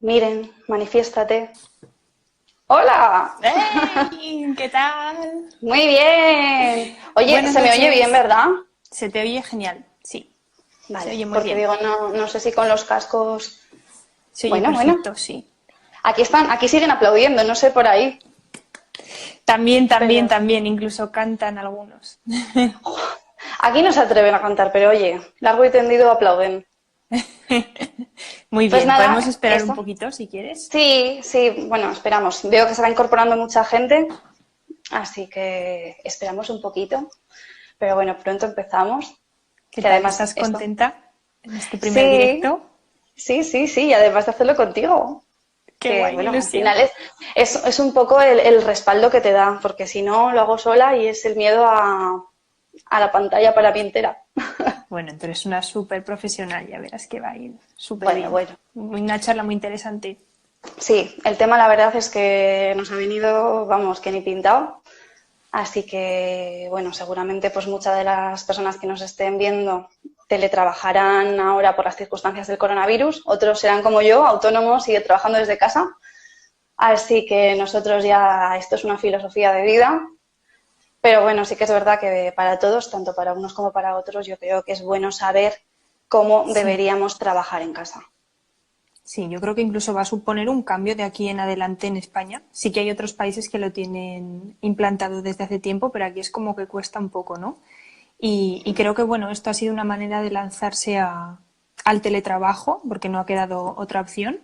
Miren, manifiéstate. ¡Hola! ¡Hey! ¿Qué tal? Muy bien. Oye, Buenas se me oye bien, noches. ¿verdad? Se te oye genial, sí. Se Vale, oye muy porque bien. digo, no sé si con los cascos. Se oye Bueno. perfecto, sí. Aquí siguen aplaudiendo, no sé por ahí. Pero También, incluso cantan algunos. aquí no se atreven a cantar, pero oye, largo y tendido aplauden. Muy Pues bien, podemos nada, esperar un eso. poquito si quieres. Sí, sí, bueno, esperamos. Veo que se va incorporando mucha gente, así que esperamos un poquito. Pero bueno, pronto empezamos. ¿Qué Que tal? además ¿Estás esto. contenta en este primer Sí, directo? sí, y además de hacerlo contigo. ¡Qué Que guay, qué bueno, al ilusión! final es un poco el respaldo que te da, porque si no lo hago sola y es el miedo a la pantalla para mí entera. Bueno, tú eres una súper profesional, ya verás que va a ir súper Bueno, bien. bueno. Una charla muy interesante. Sí, el tema la verdad es que nos ha venido, vamos, que ni pintado. Así que, bueno, seguramente pues muchas de las personas que nos estén viendo teletrabajarán ahora por las circunstancias del coronavirus. Otros serán como yo, autónomos y trabajando desde casa. Así que nosotros ya, esto es una filosofía de vida, pero bueno, sí que es verdad que para todos, tanto para unos como para otros, yo creo que es bueno saber cómo Sí. deberíamos trabajar en casa. Sí, yo creo que incluso va a suponer un cambio de aquí en adelante en España. Sí que hay otros países que lo tienen implantado desde hace tiempo, pero aquí es como que cuesta un poco, ¿no? Y creo que, bueno, esto ha sido una manera de lanzarse al teletrabajo, porque no ha quedado otra opción.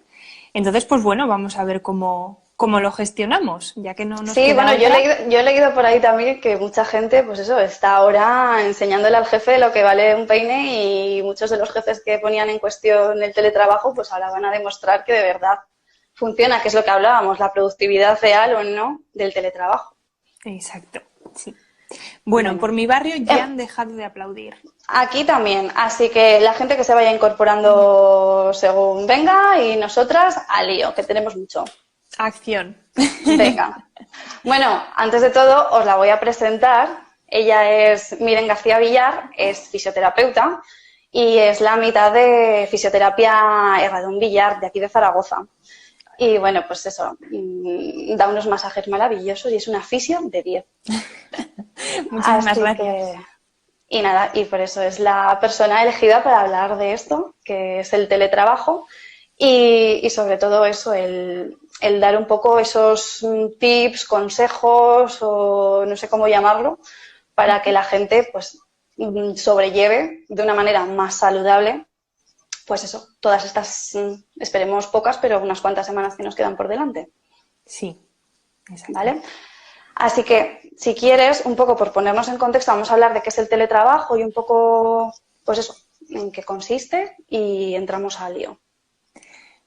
Entonces, pues bueno, vamos a ver cómo lo gestionamos, ya que no nos Sí, queda bueno, otra. yo he leído por ahí también que mucha gente, pues eso, está ahora enseñándole al jefe lo que vale un peine y muchos de los jefes que ponían en cuestión el teletrabajo, pues ahora van a demostrar que de verdad funciona, que es lo que hablábamos, la productividad real o no del teletrabajo. Exacto, sí. Bueno, Bueno, por mi barrio ya em, han dejado de aplaudir. aquí también, así que la gente que se vaya incorporando según venga y nosotras al lío, que tenemos mucho. Acción. Venga. Bueno, antes de todo os la voy a presentar. Ella es Miren García Villar, es fisioterapeuta y es la mitad de fisioterapia Herradón Villar de aquí de Zaragoza. Y bueno, pues eso, da unos masajes maravillosos y es una fisio de 10. Muchísimas Así que, gracias. y nada, y por eso es la persona elegida para hablar de esto, que es el teletrabajo y sobre todo eso, el dar un poco esos tips, consejos o no sé cómo llamarlo, para que la gente pues sobrelleve de una manera más saludable, pues eso, todas estas, esperemos pocas, pero unas cuantas semanas que nos quedan por delante, Sí, exacto. ¿vale? Así que, si quieres, un poco por ponernos en contexto, vamos a hablar de qué es el teletrabajo y un poco, pues eso, en qué consiste y entramos al lío.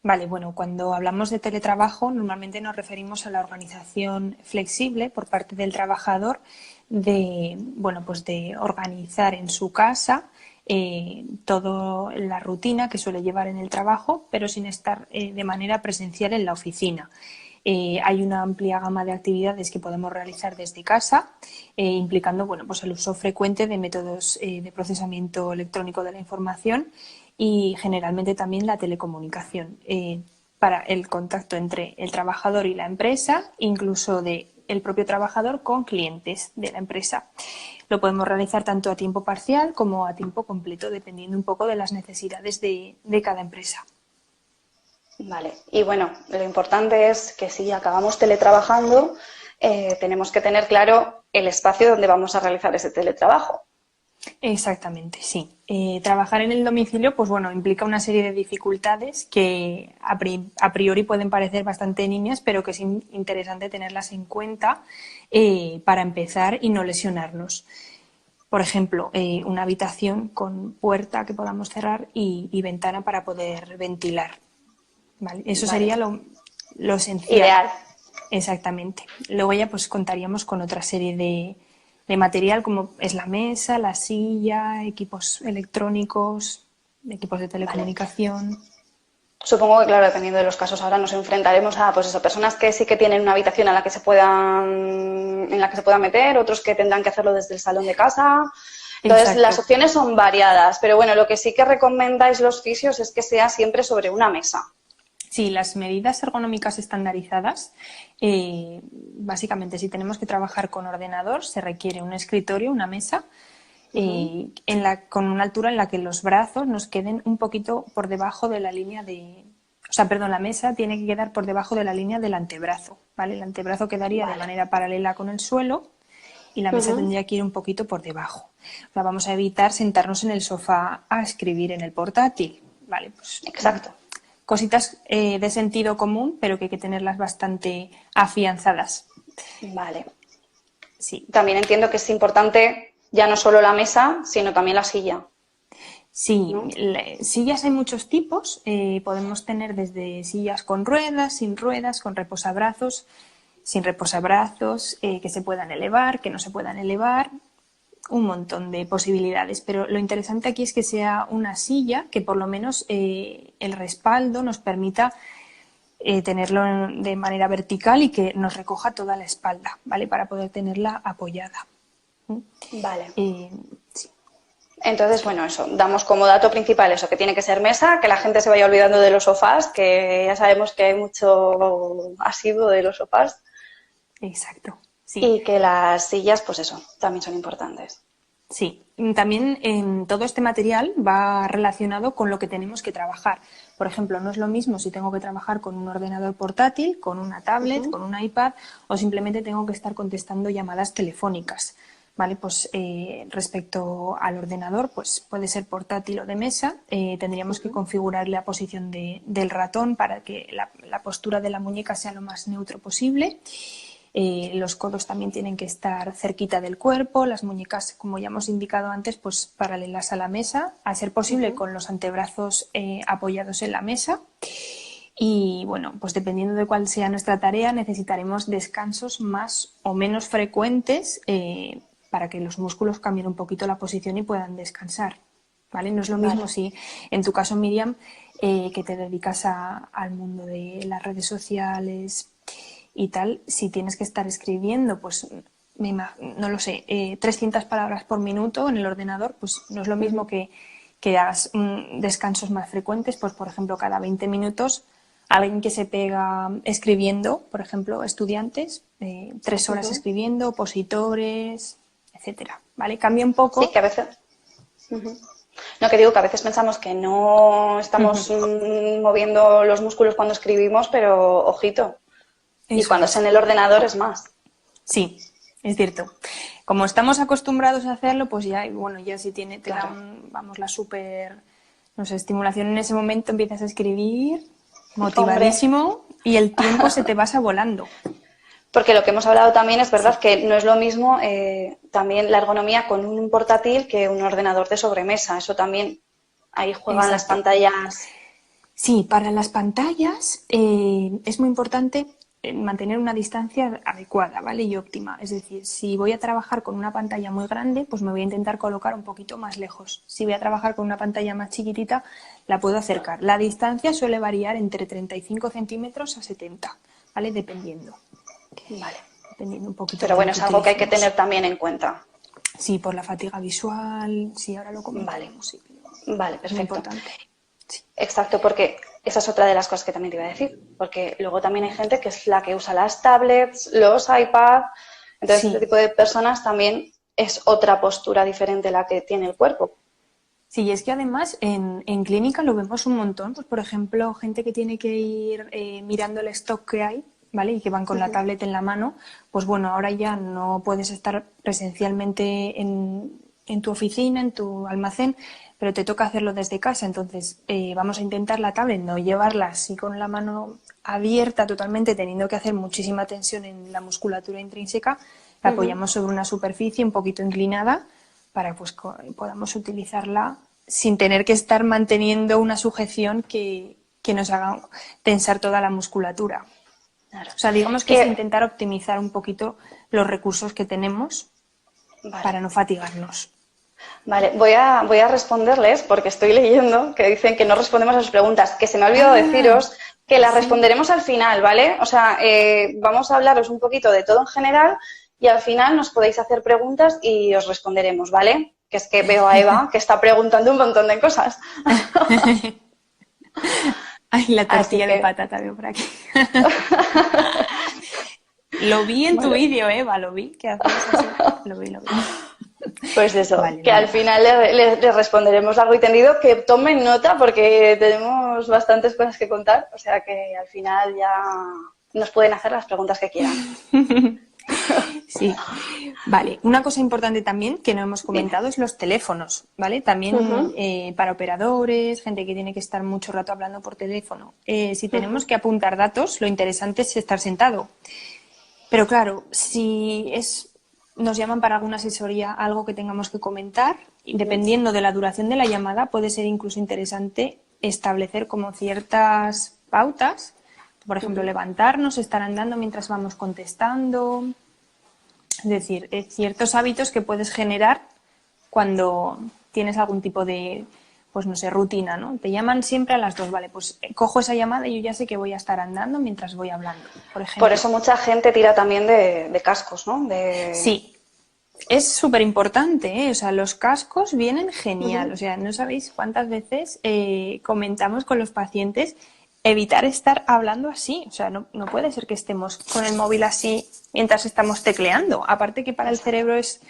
Vale, bueno, cuando hablamos de teletrabajo, normalmente nos referimos a la organización flexible por parte del trabajador de, bueno, pues de organizar en su casa toda la rutina que suele llevar en el trabajo, pero sin estar de manera presencial en la oficina. Hay una amplia gama de actividades que podemos realizar desde casa, implicando bueno, pues el uso frecuente de métodos de procesamiento electrónico de la información y generalmente también la telecomunicación para el contacto entre el trabajador y la empresa, incluso de el propio trabajador con clientes de la empresa. Lo podemos realizar tanto a tiempo parcial como a tiempo completo, dependiendo un poco de las necesidades de cada empresa. Vale, y bueno, lo importante es que si acabamos teletrabajando, tenemos que tener claro el espacio donde vamos a realizar ese teletrabajo. Exactamente, sí. Trabajar en el domicilio, pues bueno, implica una serie de dificultades que a priori pueden parecer bastante niñas, pero que es interesante tenerlas en cuenta para empezar y no lesionarnos. Por ejemplo, una habitación con puerta que podamos cerrar y ventana para poder ventilar. ¿Vale? Eso Vale, sería lo esencial. ideal. Exactamente. Luego ya pues contaríamos con otra serie de material como es la mesa, la silla, equipos electrónicos, equipos de Vale. telecomunicación. Supongo que, claro, dependiendo de los casos, ahora nos enfrentaremos a pues eso, personas que sí que tienen una habitación a la que se puedan, en la que se puedan meter, otros que tendrán que hacerlo desde el salón de casa. Entonces, las Exacto. opciones son variadas, pero bueno, lo que sí que recomendáis los fisios es que sea siempre sobre una mesa. Sí, las medidas ergonómicas estandarizadas, básicamente si tenemos que trabajar con ordenador, se requiere un escritorio, una mesa, con una altura en la que los brazos nos queden un poquito por debajo de la línea la mesa tiene que quedar por debajo de la línea del antebrazo, ¿vale? El antebrazo quedaría de manera paralela con el suelo y la mesa tendría que ir un poquito por debajo. O sea, vamos a evitar sentarnos en el sofá a escribir en el portátil, ¿vale? Pues, exacto. Cositas de sentido común, pero que hay que tenerlas bastante afianzadas. Vale. Sí. También entiendo que es importante ya no solo la mesa, sino también la silla. Sí, ¿no? Sillas hay muchos tipos. Podemos tener desde sillas con ruedas, sin ruedas, con reposabrazos, sin reposabrazos, que se puedan elevar, que no se puedan elevar. Un montón de posibilidades, pero lo interesante aquí es que sea una silla que por lo menos el respaldo nos permita tenerlo de manera vertical y que nos recoja toda la espalda, ¿vale? Para poder tenerla apoyada. Vale. Sí. Entonces, bueno, eso, damos como dato principal eso, que tiene que ser mesa, que la gente se vaya olvidando de los sofás, que ya sabemos que hay mucho asiduo de los sofás. Exacto. Sí. Y que las sillas, pues eso, también son importantes. Sí, también todo este material va relacionado con lo que tenemos que trabajar. Por ejemplo, no es lo mismo si tengo que trabajar con un ordenador portátil, con una tablet, con un iPad o simplemente tengo que estar contestando llamadas telefónicas. ¿Vale? Pues respecto al ordenador, pues puede ser portátil o de mesa. Tendríamos que configurar la posición del ratón para que la postura de la muñeca sea lo más neutro posible. Los codos también tienen que estar cerquita del cuerpo, las muñecas, como ya hemos indicado antes, pues paralelas a la mesa, a ser posible con los antebrazos apoyados en la mesa. Y bueno, pues dependiendo de cuál sea nuestra tarea, necesitaremos descansos más o menos frecuentes para que los músculos cambien un poquito la posición y puedan descansar. ¿Vale? No es lo mismo si, en tu caso, Miriam, que te dedicas al mundo de las redes sociales y tal, si tienes que estar escribiendo, pues no lo sé, 300 palabras por minuto en el ordenador, pues no es lo mismo que hagas descansos más frecuentes, pues por ejemplo cada 20 minutos alguien que se pega escribiendo, por ejemplo estudiantes, 3 horas escribiendo, opositores, etcétera, ¿vale? Cambia un poco. Sí, que a veces... No, que digo que a veces pensamos que no estamos moviendo los músculos cuando escribimos, pero ojito. Eso y cuando es en el ordenador es más. Sí, es cierto. Como estamos acostumbrados a hacerlo, pues ya, bueno, ya si te dan, vamos, la súper, no sé, estimulación en ese momento, empiezas a escribir motivadísimo y el tiempo se te pasa volando. Porque lo que hemos hablado también es verdad que no es lo mismo también la ergonomía con un portátil que un ordenador de sobremesa. Eso también, ahí juegan las pantallas. Sí, para las pantallas es muy importante mantener una distancia adecuada, ¿vale? Y óptima. Es decir, si voy a trabajar con una pantalla muy grande, pues me voy a intentar colocar un poquito más lejos. Si voy a trabajar con una pantalla más chiquitita, la puedo acercar. La distancia suele variar entre 35 centímetros a 70, ¿vale? Dependiendo. Vale. Dependiendo un poquito. Pero bueno, es algo que hay que tener también en cuenta. Sí, por la fatiga visual, sí, ahora lo comentaremos. Sí, vale, perfecto. Es importante. Sí. Exacto, porque esa es otra de las cosas que también te iba a decir, porque luego también hay gente que es la que usa las tablets, los iPads, entonces este tipo de personas también es otra postura diferente la que tiene el cuerpo. Sí, es que además en clínica lo vemos un montón, pues por ejemplo, gente que tiene que ir mirando el stock que hay, ¿vale? Y que van con la tablet en la mano, pues bueno, ahora ya no puedes estar presencialmente en tu oficina, en tu almacén, pero te toca hacerlo desde casa, entonces vamos a intentar la tablet, no llevarla así con la mano abierta totalmente, teniendo que hacer muchísima tensión en la musculatura intrínseca, la apoyamos sobre una superficie un poquito inclinada para pues podamos utilizarla sin tener que estar manteniendo una sujeción que nos haga tensar toda la musculatura. Claro. O sea, digamos que es intentar optimizar un poquito los recursos que tenemos para no fatigarnos. Vale, voy a responderles porque estoy leyendo que dicen que no respondemos a sus preguntas, que se me ha olvidado deciros que las responderemos al final, ¿vale? O sea, vamos a hablaros un poquito de todo en general y al final nos podéis hacer preguntas y os responderemos, ¿vale? Que es que veo a Eva que está preguntando un montón de cosas. Ay, la Así tortilla de que... patata veo por aquí. Lo vi en tu vídeo, Eva, lo vi, que hacías así. Lo vi. Pues eso, Vale, que al final le responderemos largo y tendido, que tomen nota porque tenemos bastantes cosas que contar, o sea que al final ya nos pueden hacer las preguntas que quieran. Sí, vale. Una cosa importante también que no hemos comentado es los teléfonos, ¿vale? También para operadores, gente que tiene que estar mucho rato hablando por teléfono. Si tenemos que apuntar datos, lo interesante es estar sentado. Pero claro, si nos llaman para alguna asesoría, algo que tengamos que comentar, y dependiendo de la duración de la llamada, puede ser incluso interesante establecer como ciertas pautas. Por ejemplo, levantarnos, estar andando mientras vamos contestando. Es decir, ciertos hábitos que puedes generar cuando tienes algún tipo de, pues no sé, rutina, ¿no? Te llaman siempre a las 2, vale, pues cojo esa llamada y yo ya sé que voy a estar andando mientras voy hablando, por ejemplo. Por eso mucha gente tira también de cascos, ¿no? Sí, es súper importante, ¿eh? O sea, los cascos vienen genial. O sea, no sabéis cuántas veces comentamos con los pacientes evitar estar hablando así. O sea, no puede ser que estemos con el móvil así mientras estamos tecleando. Aparte que para el cerebro es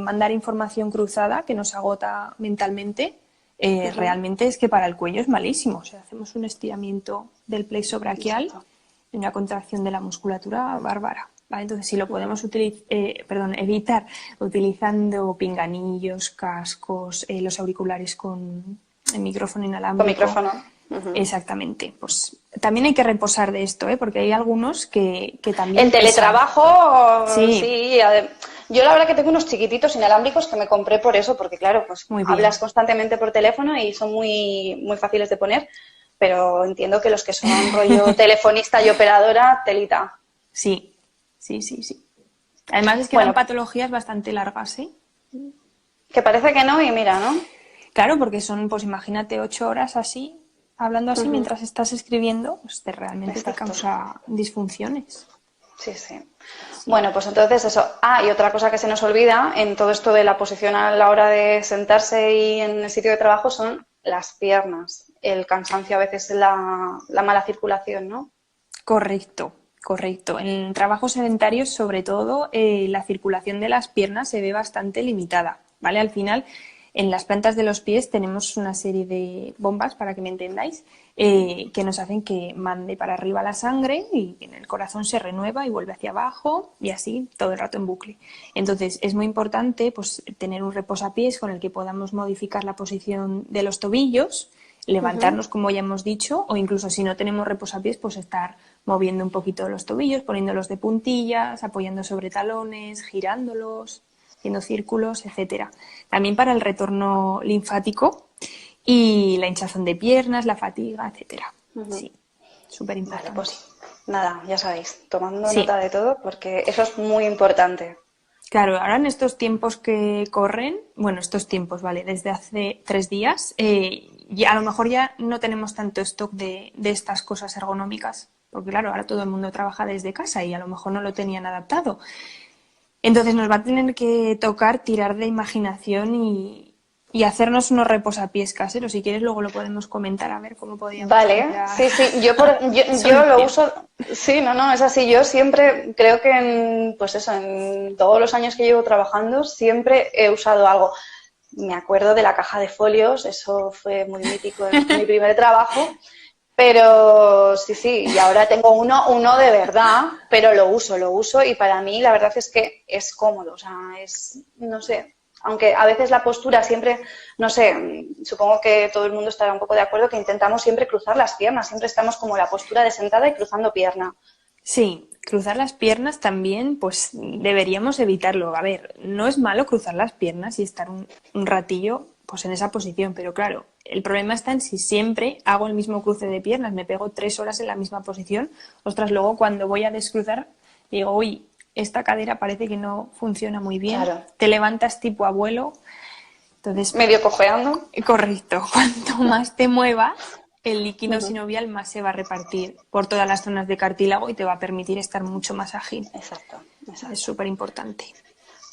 mandar información cruzada que nos agota mentalmente. Realmente es que para el cuello es malísimo. O sea, hacemos un estiramiento del plexo braquial y una contracción de la musculatura bárbara. ¿Vale? Entonces, si lo podemos evitar utilizando pinganillos, cascos, los auriculares con el micrófono inalámbrico. Con micrófono. Exactamente. Pues también hay que reposar de esto, porque hay algunos que también... El teletrabajo, sí. Yo la verdad que tengo unos chiquititos inalámbricos que me compré por eso, porque claro, pues hablas constantemente por teléfono y son muy, muy fáciles de poner, pero entiendo que los que son rollo telefonista y operadora, telita. Sí. Además es que dan patologías bastante largas, ¿eh? Que parece que no y mira, ¿no? Claro, porque son, pues imagínate, 8 horas así, hablando así mientras estás escribiendo, pues realmente te causa disfunciones. Sí. Bueno, pues entonces eso. Y otra cosa que se nos olvida en todo esto de la posición a la hora de sentarse y en el sitio de trabajo son las piernas. El cansancio a veces, la mala circulación, ¿no? Correcto. En trabajos sedentarios, sobre todo, la circulación de las piernas se ve bastante limitada, ¿vale? Al final, en las plantas de los pies tenemos una serie de bombas, para que me entendáis, que nos hacen que mande para arriba la sangre y en el corazón se renueva y vuelve hacia abajo y así todo el rato en bucle. Entonces, es muy importante pues, tener un reposapiés con el que podamos modificar la posición de los tobillos, levantarnos, como ya hemos dicho, o incluso si no tenemos reposapiés, pues estar moviendo un poquito los tobillos, poniéndolos de puntillas, apoyando sobre talones, girándolos, haciendo círculos, etcétera. También para el retorno linfático y la hinchazón de piernas, la fatiga, etcétera. Sí, súper importante. Vale, pues nada, ya sabéis, tomando nota de todo porque eso es muy importante. Claro, ahora en estos tiempos que corren, desde hace 3 días, y a lo mejor ya no tenemos tanto stock de estas cosas ergonómicas, porque claro, ahora todo el mundo trabaja desde casa y a lo mejor no lo tenían adaptado. Entonces nos va a tener que tocar tirar de imaginación y hacernos unos reposapiés caseros. Si quieres luego lo podemos comentar a ver cómo podríamos. Vale, sí, yo lo uso. Sí, no, es así. Yo siempre creo que en todos los años que llevo trabajando siempre he usado algo. Me acuerdo de la caja de folios, eso fue muy mítico en mi primer trabajo. Pero sí, y ahora tengo uno de verdad, pero lo uso y para mí la verdad es que es cómodo, o sea, no sé, aunque a veces la postura siempre, no sé, supongo que todo el mundo estará un poco de acuerdo que intentamos siempre cruzar las piernas, siempre estamos como la postura de sentada y cruzando pierna. Sí, cruzar las piernas también, pues deberíamos evitarlo. A ver, no es malo cruzar las piernas y estar un ratillo pues en esa posición, pero claro, el problema está en si siempre hago el mismo cruce de piernas, me pego 3 horas en la misma posición, ostras, luego cuando voy a descruzar digo, uy, esta cadera parece que no funciona muy bien, claro. Te levantas tipo abuelo, entonces... Medio cojeando. Correcto, cuanto más te muevas, el líquido sinovial más se va a repartir por todas las zonas de cartílago y te va a permitir estar mucho más ágil. Exacto. Es súper importante.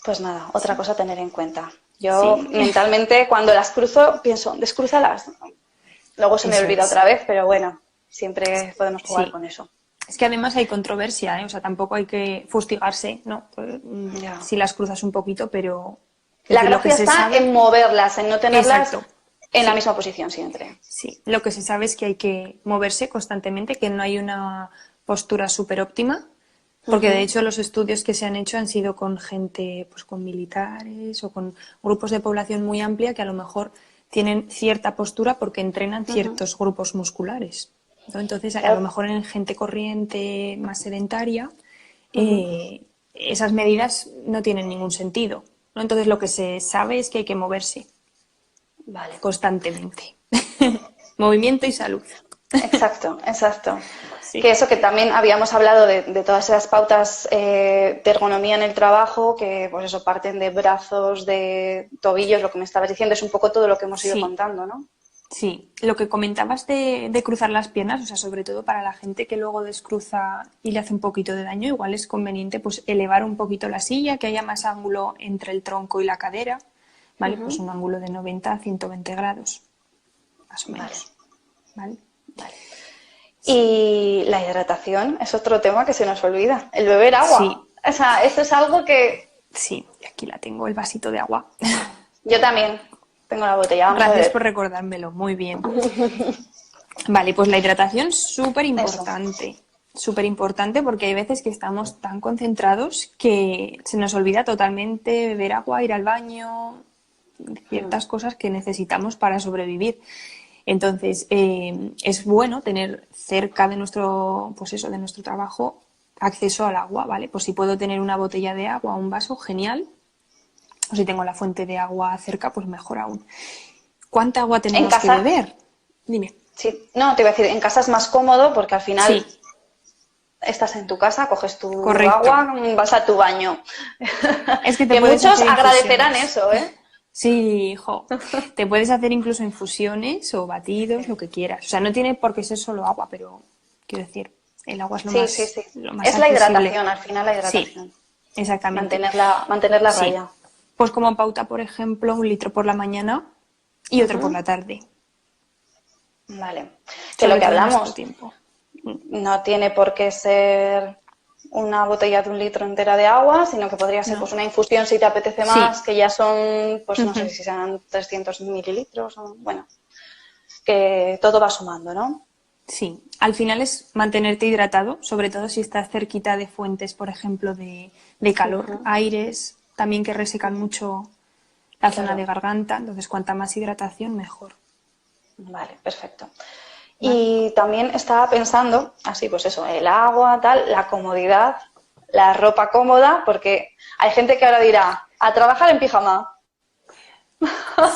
Pues nada, otra cosa a tener en cuenta. Yo mentalmente cuando las cruzo pienso, descrúzalas. Luego se me olvida otra vez, pero bueno, siempre podemos jugar Sí. con eso. Es que además hay controversia, ¿eh? O sea, tampoco hay que fustigarse, ¿no? Ya. Si las cruzas un poquito, pero es La decir, lo que gracia se está sabe, en moverlas, en no tenerlas exacto, en la sí, misma posición siempre. sí. Lo que se sabe es que hay que moverse constantemente, que no hay una postura súper óptima, porque de hecho los estudios que se han hecho han sido con gente, pues con militares o con grupos de población muy amplia que a lo mejor tienen cierta postura porque entrenan ciertos grupos musculares, ¿no? Entonces, a lo Claro. mejor en gente corriente más sedentaria, esas medidas no tienen ningún sentido, ¿no? Entonces, lo que se sabe es que hay que moverse Vale. constantemente. Movimiento y salud. Exacto, exacto. Sí. Que eso que también habíamos hablado de todas esas pautas de ergonomía en el trabajo, que pues eso parten de brazos, de tobillos, lo que me estabas diciendo, es un poco todo lo que hemos ido Sí. contando, ¿no? Sí, lo que comentabas de cruzar las piernas, o sea, sobre todo para la gente que luego descruza y le hace un poquito de daño, igual es conveniente pues elevar un poquito la silla, que haya más ángulo entre el tronco y la cadera, ¿vale? Pues un ángulo de 90 a 120 grados, más o menos, ¿vale? Y la hidratación es otro tema que se nos olvida, el beber Sí, agua. O sea, esto es algo que sí, aquí la tengo, el vasito de agua. yo también tengo la botella, vamos a Gracias ver. por recordármelo, muy bien. Vale, pues la hidratación Eso. súper importante porque hay veces que estamos tan concentrados que se nos olvida totalmente beber agua, ir al baño, ciertas cosas que necesitamos para sobrevivir. Entonces, es bueno tener cerca de nuestro, pues eso, de nuestro trabajo acceso al agua, ¿vale? Pues si puedo tener una botella de agua o un vaso, genial. O si tengo la fuente de agua cerca, pues mejor aún. ¿Cuánta agua En tenemos que casa, beber? Dime. sí, no, te iba a decir, en casa es más cómodo porque al final Sí, estás en tu casa, coges tu correcto. agua, vas a tu baño. Es que te Que puedes muchos hacer agradecerán infusiones. eso, ¿eh? Sí, hijo. Te puedes hacer incluso infusiones o batidos, lo que quieras. O sea, no tiene por qué ser solo agua, pero quiero decir, el agua es Sí, sí, sí. lo más Es la accesible. hidratación, al final la Sí, hidratación. exactamente. Mantenerla a Sí. raya. Pues como pauta, por ejemplo, 1 litro por la mañana y otro por la tarde. Vale. Que lo Sobre que todo en nuestro hablamos tiempo. no tiene por qué ser una botella de 1 litro entera de agua, sino que podría ser No. pues una infusión si te apetece Sí. más, que ya son, pues no sé si serán 300 mililitros o, bueno, que todo va sumando, ¿no? Sí, al final es mantenerte hidratado, sobre todo si estás cerquita de fuentes, por ejemplo, de calor, aires, también que resecan mucho la zona Claro. de garganta, entonces cuanta más hidratación, mejor. Vale, perfecto. ¿Vale? Y también estaba pensando, así pues eso, el agua, tal, la comodidad, la ropa cómoda, porque hay gente que ahora dirá, a trabajar en pijama.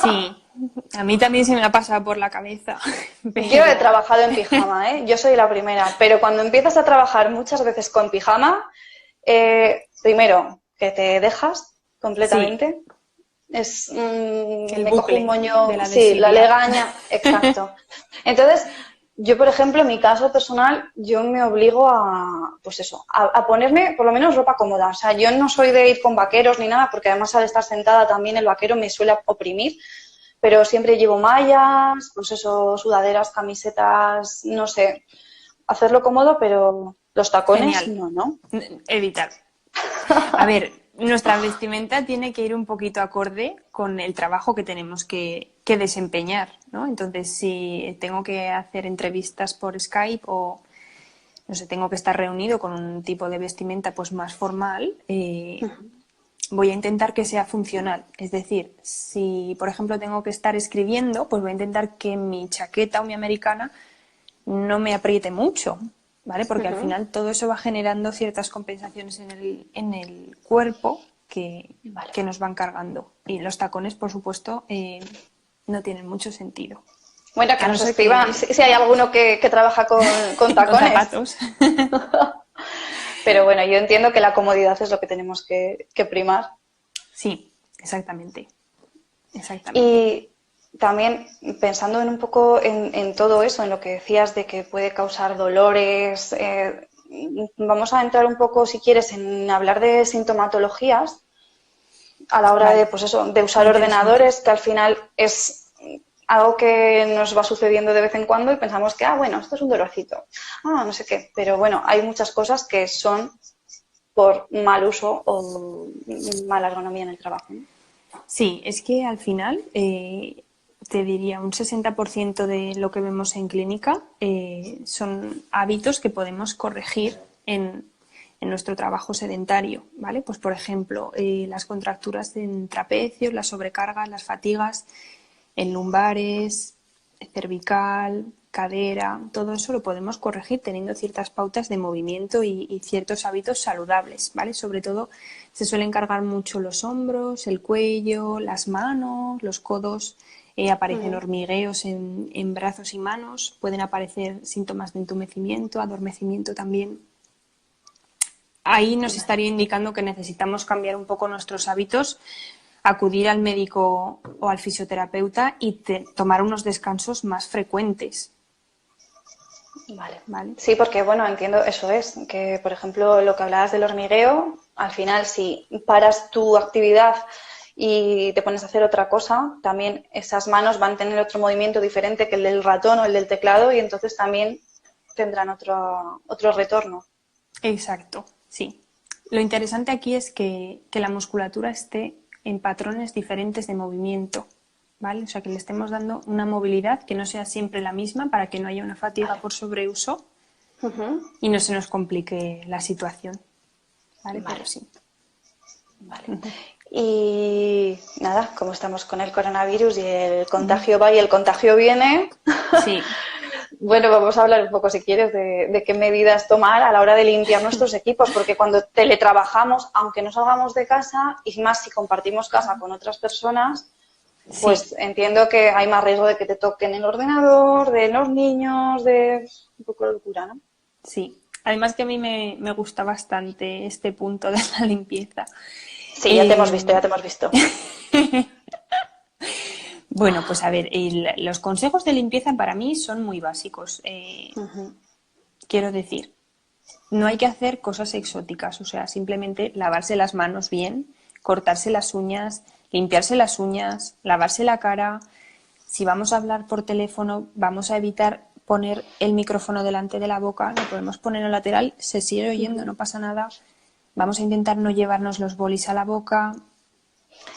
Sí, a mí también se me ha pasado por la cabeza, Yo he pero trabajado en pijama, ¿eh? Yo soy la primera, pero cuando empiezas a trabajar muchas veces con pijama, primero, que te dejas sí, completamente. el Me cojo un bucle de moño, la sí, la desidia. legaña, exacto. Entonces, yo, por ejemplo, en mi caso personal, yo me obligo a, pues eso, a ponerme por lo menos ropa cómoda. O sea, yo no soy de ir con vaqueros ni nada, porque además al estar sentada también el vaquero me suele oprimir, pero siempre llevo mallas, pues eso, sudaderas, camisetas, no sé, hacerlo cómodo, pero los tacones Genial. no, ¿no? Evitar. A ver, nuestra vestimenta tiene que ir un poquito acorde con el trabajo que tenemos que desempeñar, ¿no? Entonces, si tengo que hacer entrevistas por Skype o, no sé, tengo que estar reunido con un tipo de vestimenta pues más formal, voy a intentar que sea funcional. Es decir, si, por ejemplo, tengo que estar escribiendo, pues voy a intentar que mi chaqueta o mi americana no me apriete mucho, ¿vale? Porque al final todo eso va generando ciertas compensaciones en el cuerpo Vale. que nos van cargando. Y los tacones, por supuesto, no tienen mucho sentido. Bueno, que A no nos ser escriban que si hay alguno que trabaja con con tacones. zapatos. Pero bueno, yo entiendo que la comodidad es lo que tenemos que primar. Sí, exactamente. Exactamente. Y también pensando en un poco en todo eso, en lo que decías de que puede causar dolores, vamos a entrar un poco, si quieres, en hablar de sintomatologías a la hora Vale. de, pues eso, de usar Muy interesante. ordenadores, que al final es algo que nos va sucediendo de vez en cuando y pensamos que, bueno, esto es un dolorcito, no sé qué. Pero bueno, hay muchas cosas que son por mal uso o mala ergonomía en el trabajo, ¿no? Sí, es que al final te diría un 60% de lo que vemos en clínica son hábitos que podemos corregir en nuestro trabajo sedentario, ¿vale? Pues por ejemplo, las contracturas en trapecios, las sobrecargas, las fatigas en lumbares, cervical, cadera, todo eso lo podemos corregir teniendo ciertas pautas de movimiento y ciertos hábitos saludables, ¿vale? Sobre todo se suelen cargar mucho los hombros, el cuello, las manos, los codos, aparecen hormigueos en brazos y manos, pueden aparecer síntomas de entumecimiento, adormecimiento también. Ahí nos estaría indicando que necesitamos cambiar un poco nuestros hábitos, acudir al médico o al fisioterapeuta y tomar unos descansos más frecuentes. Vale. Sí, porque bueno, entiendo, eso es, que por ejemplo lo que hablabas del hormigueo, al final si paras tu actividad y te pones a hacer otra cosa, también esas manos van a tener otro movimiento diferente que el del ratón o el del teclado y entonces también tendrán otro retorno. Exacto, sí. Lo interesante aquí es que la musculatura esté en patrones diferentes de movimiento, ¿vale? O sea, que le estemos dando una movilidad que no sea siempre la misma para que no haya una fatiga por sobreuso y no se nos complique la situación, ¿vale? Pero sí. Vale. Y nada, como estamos con el coronavirus y el contagio va y el contagio viene, sí. Bueno, vamos a hablar un poco, si quieres, de qué medidas tomar a la hora de limpiar nuestros equipos, porque cuando teletrabajamos, aunque no salgamos de casa, y más si compartimos casa con otras personas, pues entiendo que hay más riesgo de que te toquen el ordenador, de los niños, de un poco de locura, ¿no? Sí, además que a mí me gusta bastante este punto de la limpieza. Sí, ya te hemos visto, ya te hemos visto. Bueno, pues a ver, los consejos de limpieza para mí son muy básicos. Quiero decir, no hay que hacer cosas exóticas, o sea, simplemente lavarse las manos bien, cortarse las uñas, limpiarse las uñas, lavarse la cara. Si vamos a hablar por teléfono, vamos a evitar poner el micrófono delante de la boca, lo podemos poner en lateral, se sigue oyendo, no pasa nada. Vamos a intentar no llevarnos los bolis a la boca.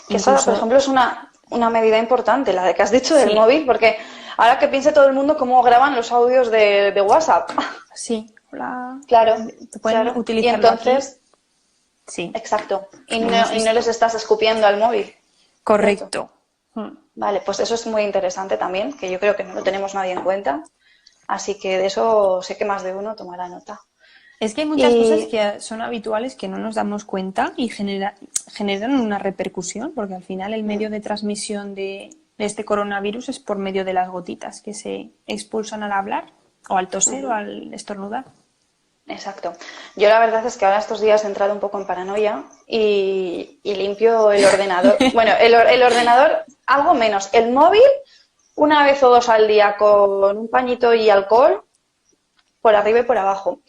Que esa, por ejemplo, es una medida importante, la de que has dicho del móvil, porque ahora que piense todo el mundo cómo graban los audios de WhatsApp. Sí, hola. Claro, pueden utilizarlo. Y entonces, aquí. Sí. Exacto. Y no les estás escupiendo al móvil. Correcto. Vale, pues eso es muy interesante también, que yo creo que no lo tenemos nadie en cuenta. Así que de eso sé que más de uno tomará nota. Es que hay muchas cosas que son habituales que no nos damos cuenta y generan una repercusión, porque al final el medio de transmisión de este coronavirus es por medio de las gotitas que se expulsan al hablar o al toser o al estornudar. Exacto. Yo la verdad es que ahora estos días he entrado un poco en paranoia y limpio el ordenador. Bueno, el ordenador algo menos. El móvil una vez o dos al día con un pañito y alcohol por arriba y por abajo.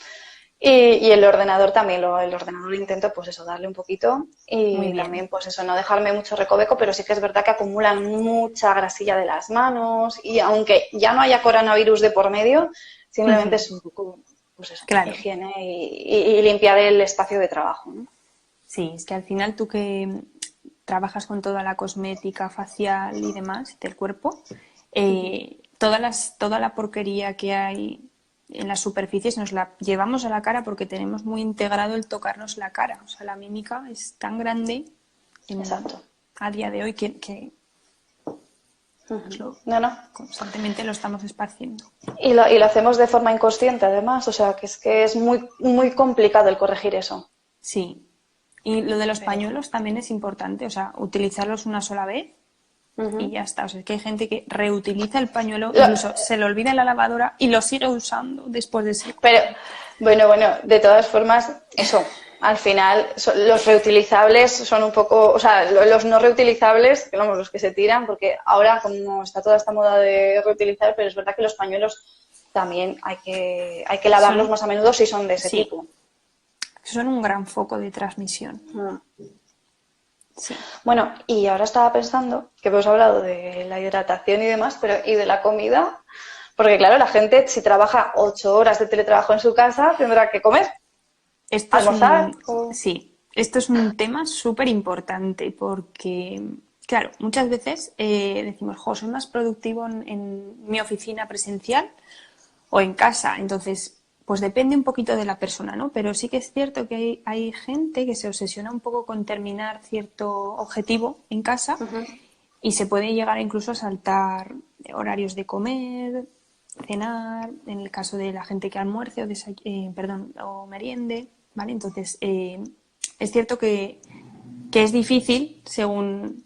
Y el ordenador también, el ordenador intento pues eso, darle un poquito y también pues eso, no dejarme mucho recoveco, pero sí que es verdad que acumulan mucha grasilla de las manos y aunque ya no haya coronavirus de por medio, simplemente es un poco pues eso, higiene y limpiar el espacio de trabajo, ¿no? Sí, es que al final tú que trabajas con toda la cosmética facial y demás del cuerpo, toda la porquería que hay en las superficies nos la llevamos a la cara porque tenemos muy integrado el tocarnos la cara. O sea, la mímica es tan grande a día de hoy que constantemente lo estamos esparciendo. Y lo hacemos de forma inconsciente, además. O sea, que es muy, muy complicado el corregir eso. Sí. Y lo de los pañuelos también es importante. O sea, utilizarlos una sola vez y ya está. O sea, es que hay gente que reutiliza el pañuelo, incluso se lo olvida en la lavadora y lo sigue usando después de seco. Pero, bueno, de todas formas, eso, al final, los reutilizables son un poco, o sea, los no reutilizables, que vamos, los que se tiran, porque ahora como está toda esta moda de reutilizar, pero es verdad que los pañuelos también hay que lavarlos más a menudo si son de ese tipo. Son un gran foco de transmisión. Sí. Bueno, y ahora estaba pensando que hemos hablado de la hidratación y demás, pero ¿y de la comida? Porque claro, la gente si trabaja 8 horas de teletrabajo en su casa tendrá que comer, Esto es almorzar. sí, esto es un tema súper importante porque, claro, muchas veces decimos, jo, soy más productivo en mi oficina presencial o en casa. Entonces, pues depende un poquito de la persona, ¿no? Pero sí que es cierto que hay gente que se obsesiona un poco con terminar cierto objetivo en casa Ujú. y se puede llegar incluso a saltar horarios de comer, cenar, en el caso de la gente que almuerce o, perdón, o meriende, ¿vale? Entonces, es cierto que es difícil según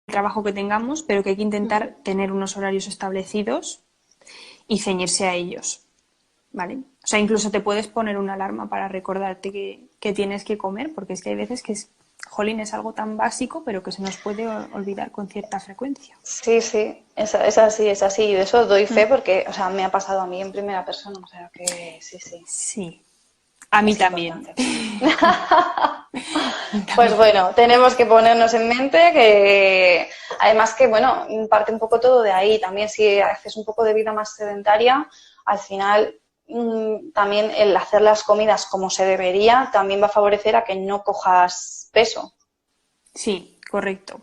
el trabajo que tengamos, pero que hay que intentar tener unos horarios establecidos y ceñirse a ellos, ¿vale? O sea, incluso te puedes poner una alarma para recordarte que tienes que comer, porque es que hay veces que jolín, es algo tan básico, pero que se nos puede olvidar con cierta frecuencia. Sí, sí, es así, es así. Y de eso doy fe porque, o sea, me ha pasado a mí en primera persona. O sea que sí, sí, Sí, a mí es también. importante. A mí Pues también. bueno, tenemos que ponernos en mente que, además que, bueno, parte un poco todo de ahí. También si haces un poco de vida más sedentaria, al final también el hacer las comidas como se debería también va a favorecer a que no cojas peso. Sí, correcto.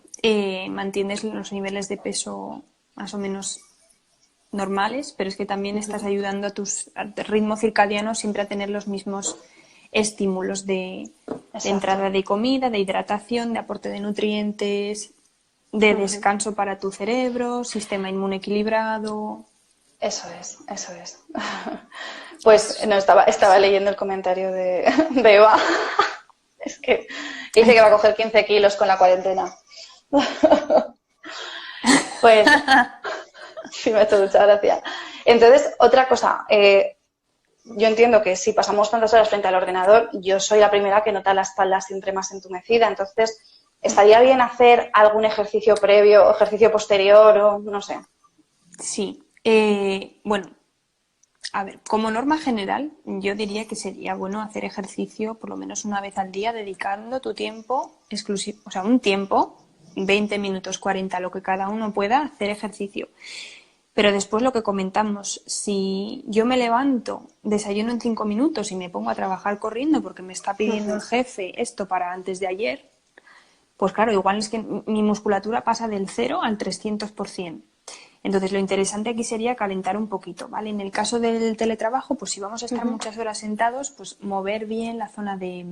Mantienes los niveles de peso más o menos normales, pero es que también estás ayudando a tu ritmo circadiano siempre a tener los mismos estímulos de Exacto. entrada de comida, de hidratación, de aporte de nutrientes, de descanso para tu cerebro, sistema inmune equilibrado. Eso es, eso es. Pues no, estaba leyendo el comentario de Eva. Es que dice que va a coger 15 kilos con la cuarentena. Pues sí, me ha hecho mucha gracia. Entonces, otra cosa, yo entiendo que si pasamos tantas horas frente al ordenador, yo soy la primera que nota la espalda siempre más entumecida. Entonces, ¿estaría bien hacer algún ejercicio previo o ejercicio posterior o no sé? Sí. Bueno, a ver, como norma general, yo diría que sería bueno hacer ejercicio por lo menos una vez al día, dedicando tu tiempo exclusivo, o sea, un tiempo, 20 minutos, 40, lo que cada uno pueda, hacer ejercicio. Pero después lo que comentamos, si yo me levanto, desayuno en 5 minutos y me pongo a trabajar corriendo porque me está pidiendo el jefe esto para antes de ayer, pues claro, igual es que mi musculatura pasa del 0 al 300%. Entonces, lo interesante aquí sería calentar un poquito, ¿vale? En el caso del teletrabajo, pues si vamos a estar muchas horas sentados, pues mover bien la zona de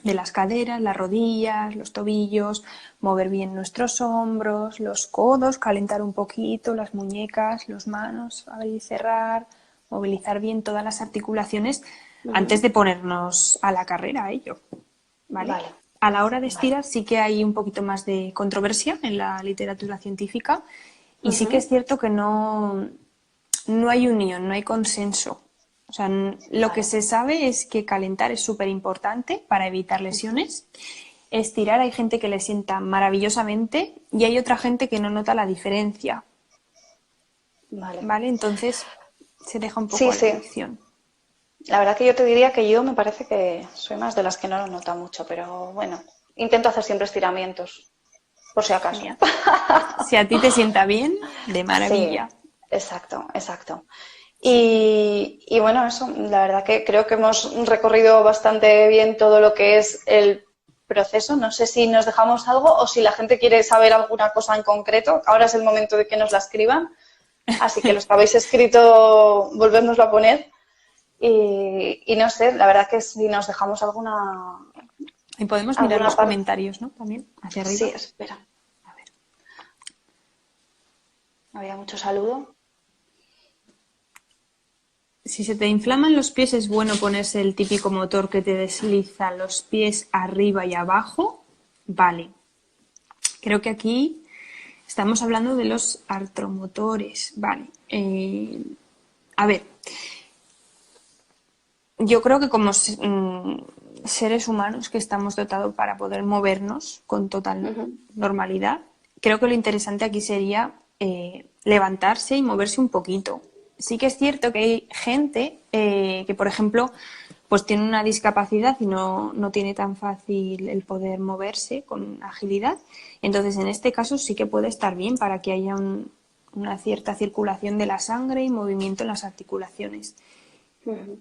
las caderas, las rodillas, los tobillos, mover bien nuestros hombros, los codos, calentar un poquito, las muñecas, las manos, abrir y cerrar, movilizar bien todas las articulaciones antes de ponernos a la carrera a ello, ¿vale? Vale, A la hora de vale. estirar sí que hay un poquito más de controversia en la literatura científica y sí que es cierto que no hay unión, no hay consenso. O sea, lo que Vale. se sabe es que calentar es súper importante para evitar lesiones. Estirar hay gente que le sienta maravillosamente y hay otra gente que no nota la diferencia, Vale. ¿vale? Entonces se deja un poco Sí, a la sí. elección. La verdad que yo te diría que yo me parece que soy más de las que no lo nota mucho, pero bueno, intento hacer siempre estiramientos, por si acaso. Genial. Si a ti te sienta bien, de Sí, maravilla. exacto, exacto. Sí. Y bueno, eso, la verdad que creo que hemos recorrido bastante bien todo lo que es el proceso. No sé si nos dejamos algo o si la gente quiere saber alguna cosa en concreto. Ahora es el momento de que nos la escriban. Así que los que habéis escrito, volvérnoslo a poner. Y no sé, la verdad que si nos dejamos Y podemos mirar alguna los parte. comentarios, ¿no? También, hacia Sí, arriba. espera, A ver. había mucho saludo. Si se te inflaman los pies, es bueno ponerse el típico motor que te desliza los pies arriba y abajo. Vale. Creo que aquí estamos hablando de los artromotores. Vale. A ver, yo creo que como seres humanos que estamos dotados para poder movernos con total normalidad, creo que lo interesante aquí sería levantarse y moverse un poquito. Sí que es cierto que hay gente que, por ejemplo, pues tiene una discapacidad y no tiene tan fácil el poder moverse con agilidad. Entonces, en este caso sí que puede estar bien para que haya una cierta circulación de la sangre y movimiento en las articulaciones. Ujú.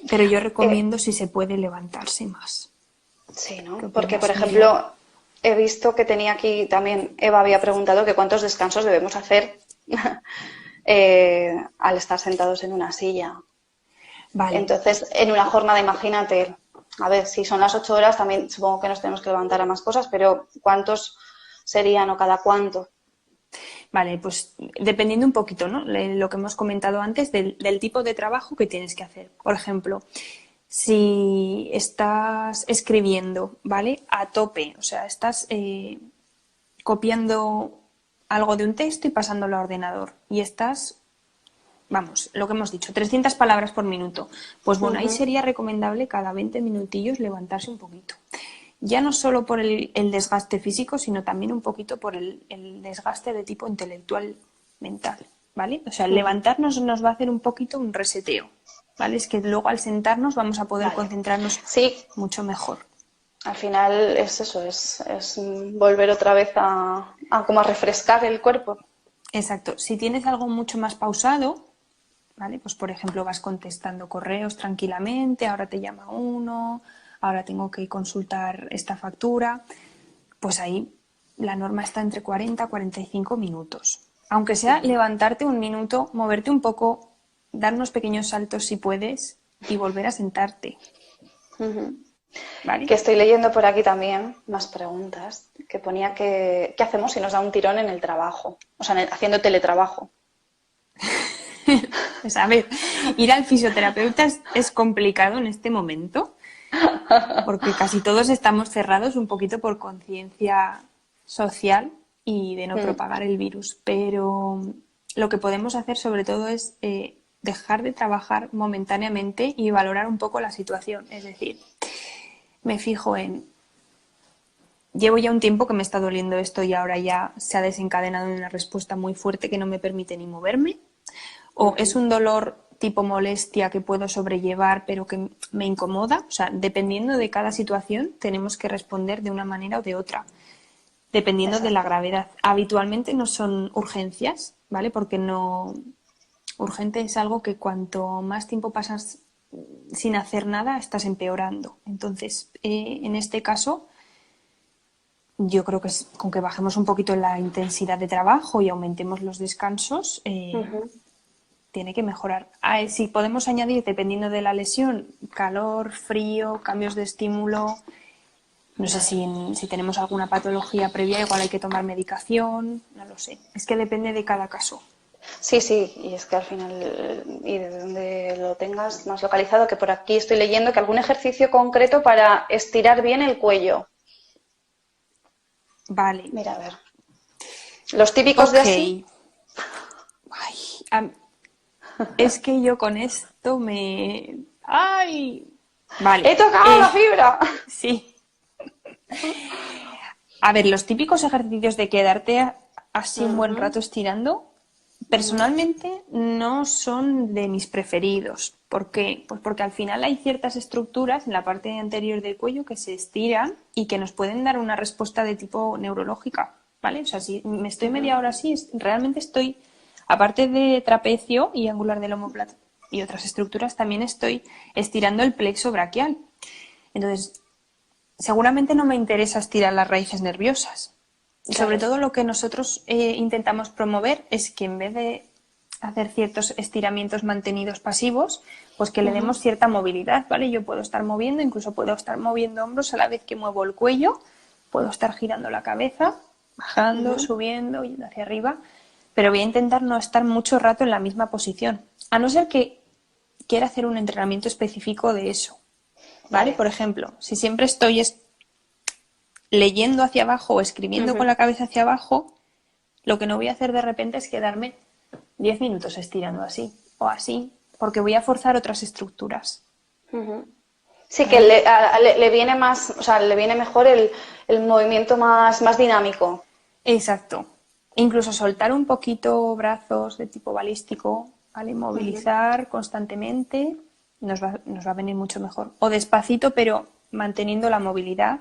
Pero yo recomiendo si se puede levantarse más. Sí, ¿Qué ¿no? Porque, por opinas, Miriam? ejemplo, he visto que tenía aquí también, Eva había preguntado que cuántos descansos debemos hacer al estar sentados en una silla. Vale, Entonces, en una jornada, imagínate, a ver, si son las 8 horas, también supongo que nos tenemos que levantar a más cosas, pero ¿cuántos serían o cada cuánto? vale, pues dependiendo un poquito, ¿no? Lo que hemos comentado antes del tipo de trabajo que tienes que hacer. Por ejemplo, si estás escribiendo, ¿vale? A tope, o sea, estás copiando algo de un texto y pasándolo a ordenador y estás, vamos, lo que hemos dicho, 300 palabras por minuto. Pues bueno, ahí Ujú. sería recomendable cada 20 minutillos levantarse un poquito. Ya no solo por el desgaste físico, sino también un poquito por el desgaste de tipo intelectual mental, ¿vale? O sea, el Ujú. levantarnos nos va a hacer un poquito un reseteo, ¿vale? Es que luego al sentarnos vamos a poder Vale. concentrarnos Sí, mucho mejor. al final es eso, es volver otra vez a como a refrescar el cuerpo. Exacto. Si tienes algo mucho más pausado, ¿vale? Pues por ejemplo vas contestando correos tranquilamente, ahora te llama uno, ahora tengo que consultar esta factura, pues ahí la norma está entre 40 y 45 minutos. Aunque sea Ujú. levantarte un minuto, moverte un poco, dar unos pequeños saltos si puedes y volver a sentarte, Ujú. ¿vale? Que estoy leyendo por aquí también más preguntas, que ponía que ¿qué hacemos si nos da un tirón en el trabajo? O sea, haciendo teletrabajo. Pues a ver, ir al fisioterapeuta es complicado en este momento porque casi todos estamos cerrados un poquito por conciencia social y de no Mm, propagar el virus. Pero lo que podemos hacer sobre todo es dejar de trabajar momentáneamente y valorar un poco la situación. Es decir, me fijo en, llevo ya un tiempo que me está doliendo esto y ahora ya se ha desencadenado en una respuesta muy fuerte que no me permite ni moverme. O es ujú. un dolor tipo molestia que puedo sobrellevar pero que me incomoda. O sea, dependiendo de cada situación tenemos que responder de una manera o de otra, dependiendo de la Exacto. gravedad. Habitualmente no son urgencias, ¿vale? Porque no... Urgente es algo que cuanto más tiempo pasas sin hacer nada, estás empeorando. Entonces, en este caso, yo creo que con que bajemos un poquito la intensidad de trabajo y aumentemos los descansos, Ujú. tiene que mejorar. Si podemos añadir, dependiendo de la lesión, calor, frío, cambios de estímulo, no sé Vale. si tenemos alguna patología previa, igual hay que tomar medicación, no lo sé. Es que depende de cada caso. Sí, sí, y es que al final, y de donde lo tengas más localizado, que por aquí estoy leyendo que algún ejercicio concreto para estirar bien el cuello. Vale, Mira, a ver. Los típicos de ok. así. Ay, es que yo con esto me... ¡Ay! Vale, ¡He tocado la fibra! sí. A ver, los típicos ejercicios de quedarte así un buen Ujú, rato estirando, ujú. personalmente no son de mis preferidos. ¿Por qué? Pues porque al final hay ciertas estructuras en la parte anterior del cuello que se estiran y que nos pueden dar una respuesta de tipo neurológica, ¿vale? O sea, si me estoy media hora así, realmente estoy, aparte de trapecio y angular del omóplato y otras estructuras, también estoy estirando el plexo braquial. Entonces, seguramente no me interesa estirar las raíces nerviosas. Y sobre Claro. todo lo que nosotros intentamos promover es que en vez de hacer ciertos estiramientos mantenidos pasivos, pues que le Ujú, demos cierta movilidad, ¿vale? Yo puedo estar moviendo, incluso puedo estar moviendo hombros a la vez que muevo el cuello, puedo estar girando la cabeza, bajando, ujú. subiendo, yendo hacia arriba, pero voy a intentar no estar mucho rato en la misma posición, a no ser que quiera hacer un entrenamiento específico de eso, ¿vale? Vale. Por ejemplo, si siempre estoy leyendo hacia abajo o escribiendo Ujú, con la cabeza hacia abajo, lo que no voy a hacer de repente es quedarme 10 minutos estirando así o así, porque voy a forzar otras estructuras, ujú. Sí, que ¿vale? le viene más, o sea, le viene mejor el movimiento más dinámico. Exacto. Incluso soltar un poquito brazos de tipo balístico, ¿vale? Ujú. Movilizar constantemente nos va a venir mucho mejor. O despacito, pero manteniendo la movilidad.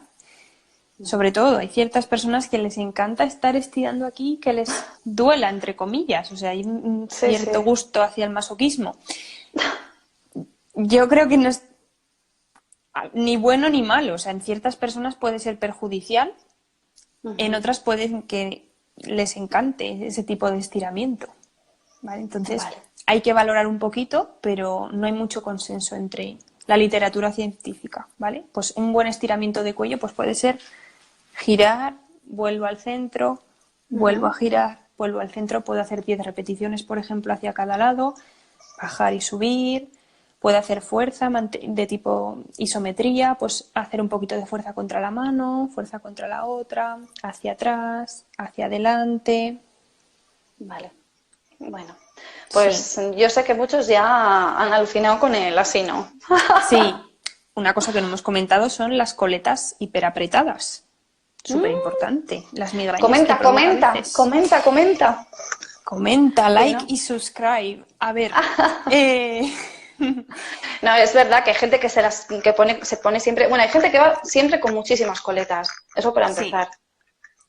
Sobre todo, hay ciertas personas que les encanta estar estirando aquí, que les duela, entre comillas. O sea, hay un Sí, cierto sí. gusto hacia el masoquismo. Yo creo que no es ni bueno ni malo. O sea, en ciertas personas puede ser perjudicial, en otras pueden que les encante ese tipo de estiramiento. ¿Vale? Entonces, Vale. hay que valorar un poquito, pero no hay mucho consenso entre la literatura científica, ¿vale? Pues un buen estiramiento de cuello pues puede ser girar, vuelvo al centro, vuelvo a girar, vuelvo al centro, puedo hacer 10 repeticiones, por ejemplo, hacia cada lado, bajar y subir, puedo hacer fuerza de tipo isometría, pues hacer un poquito de fuerza contra la mano, fuerza contra la otra, hacia atrás, hacia adelante. Vale. Bueno, Sí, pues yo sé que muchos ya han alucinado con el así, ¿no? sí. Una cosa que no hemos comentado son las coletas hiperapretadas. Súper importante. Las migrañas que Comenta, provoca a comenta, veces. comenta, comenta. Comenta, Sí, like ¿no? y subscribe. A ver, eh, No, es verdad que hay gente que se pone siempre. Bueno, hay gente que va siempre con muchísimas coletas. Eso para sí, empezar.